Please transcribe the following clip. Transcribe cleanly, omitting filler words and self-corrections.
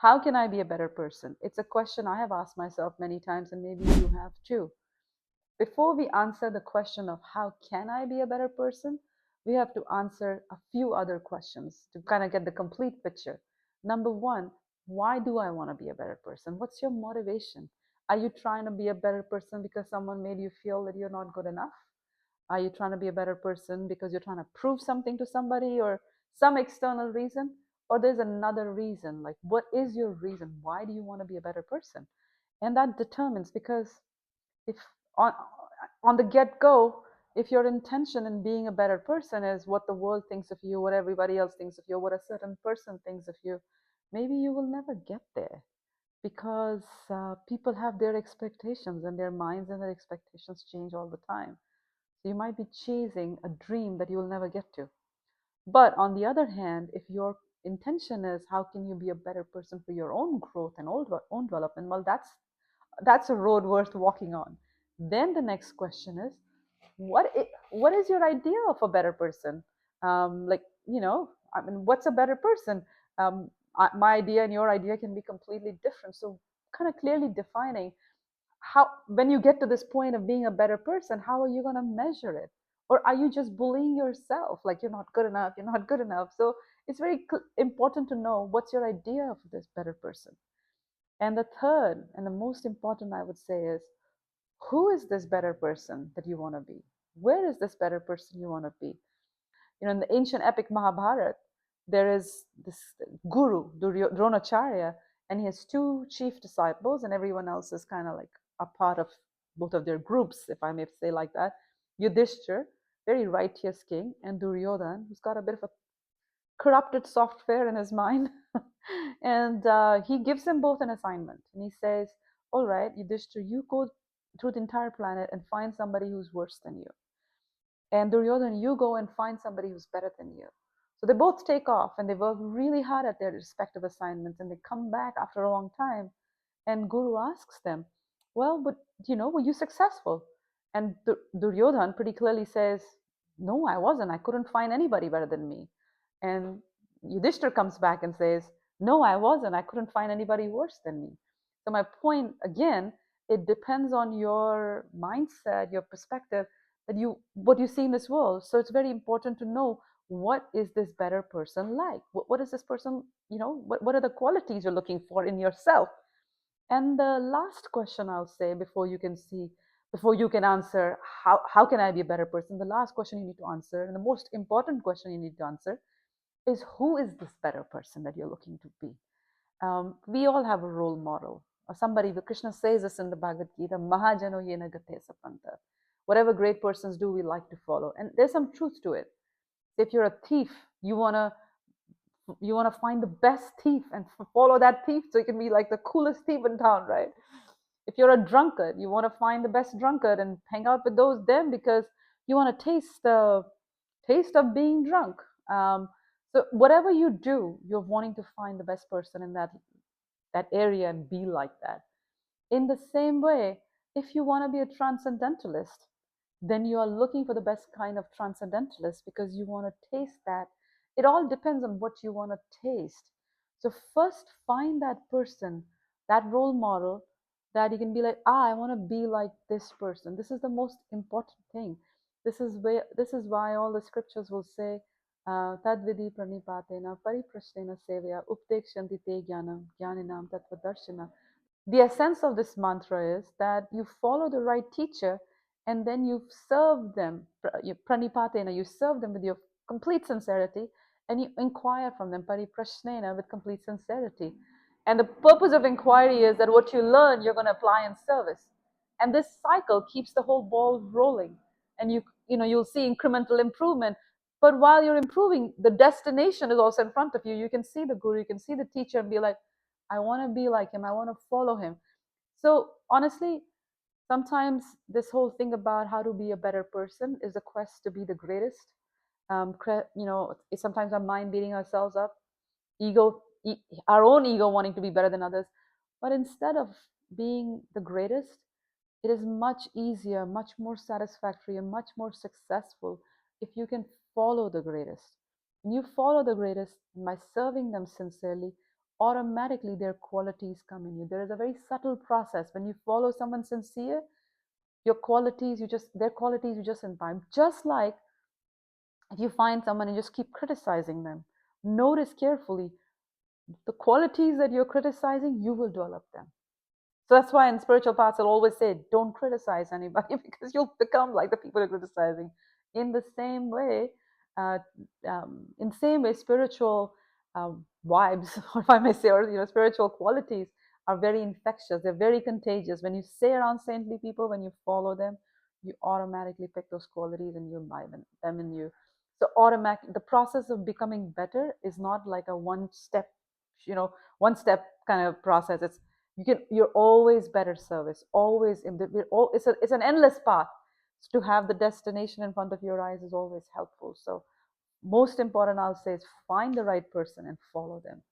How can I be a better person? It's a question I have asked myself many times, and maybe you have too. Before we answer the question of how can I be a better person, we have to answer a few other questions to kind of get the complete picture. Number one, why do I want to be a better person? What's your motivation? Are you trying to be a better person because someone made you feel that you're not good enough? Are you trying to be a better person because you're trying to prove something to somebody or some external reason? Or there's another reason? Like, what is your reason? Why do you want to be a better person? And that determines, because if on on the get go, if your intention in being a better person is what the world thinks of you, what everybody else thinks of you, what a certain person thinks of you, maybe you will never get there, because people have their expectations, and their minds and their expectations change all the time. So you might be chasing a dream that you will never get to. But on the other hand, if your intention is how can you be a better person for your own growth and own development, well, that's a road worth walking on. Then the next question is, what is your idea of a better person? Like, I mean, what's a better person? My idea and your idea can be completely different. So kind of clearly defining how, when you get to this point of being a better person, how are you going to measure it? Or are you just bullying yourself, like you're not good enough, you're not good enough? So it's very important to know what's your idea of this better person. And the third and the most important, I would say, is who is this better person that you want to be? Where is this better person you want to be? In the ancient epic Mahabharata, there is this guru, Dronacharya, and he has two chief disciples, and everyone else is kind of like a part of both of their groups, if I may say like that. Yudhishthir, very righteous king, and Duryodhan, who's got a bit of a corrupted software in his mind. And he gives them both an assignment. And he says, all right, Yudhishthir, you go through the entire planet and find somebody who's worse than you. And Duryodhan, you go and find somebody who's better than you. So they both take off and they work really hard at their respective assignments, and they come back after a long time. And Guru asks them, well, but were you successful? And Duryodhan pretty clearly says, no, I wasn't. I couldn't find anybody better than me. And Yudhishthir comes back and says, no, I wasn't. I couldn't find anybody worse than me. So my point again, it depends on your mindset, your perspective, that what you see in this world. So it's very important to know, what is this better person like? What is this person, what are the qualities you're looking for in yourself? And the last question I'll say, before you can answer how can I be a better person, the last question you need to answer, and the most important question you need to answer, is who is this better person that you're looking to be? We all have a role model, or somebody. Krishna says this in the Bhagavad Gita, Mahajano yena gate sapanta. Whatever great persons do, we like to follow. And there's some truth to it. If you're a thief, you wanna find the best thief and follow that thief, so you can be like the coolest thief in town, right? If you're a drunkard, you want to find the best drunkard and hang out with them, because you want to taste the taste of being drunk. So whatever you do, you're wanting to find the best person in that area and be like that. In the same way, if you want to be a transcendentalist, then you are looking for the best kind of transcendentalist, because you want to taste that. It all depends on what you want to taste. So first find that person, that role model, that you can be like, I want to be like this person. This is the most important thing. This is why all the scriptures will say, Tadvidi pranipatena pariprashnena sevaya updekshanti te jnanam jnaninam tattvadarshana. The essence of this mantra is that you follow the right teacher, and then you serve them, you pranipatena, you serve them with your complete sincerity, and you inquire from them, pariprashnena, with complete sincerity. And the purpose of inquiry is that what you learn, you're going to apply in service. And this cycle keeps the whole ball rolling. And you'll see incremental improvement. But while you're improving, the destination is also in front of you. You can see the guru, you can see the teacher, and be like, I want to be like him. I want to follow him. So honestly, sometimes this whole thing about how to be a better person is a quest to be the greatest. It's sometimes our mind beating ourselves up, ego, our own ego wanting to be better than others. But instead of being the greatest, it is much easier, much more satisfactory, and much more successful if you can follow the greatest. When you follow the greatest by serving them sincerely, automatically their qualities come in you. There is a very subtle process. When you follow someone sincere, your qualities, you just their qualities you just imbibe. Just like if you find someone and just keep criticizing them, notice carefully the qualities that you're criticizing, you will develop them. So that's why in spiritual paths, I'll always say, don't criticize anybody because you'll become like the people you're criticizing. In the same way, uh, spiritual vibes, or if I may say, or spiritual qualities are very infectious. They're very contagious. When you stay around saintly people, when you follow them, you automatically pick those qualities and you imbibe them in you. So automatic, the process of becoming better is not like a one step kind of process. You're always better service, always in the we're all it's an endless path. To have the destination in front of your eyes is always helpful. So most important, I'll say, is find the right person and follow them.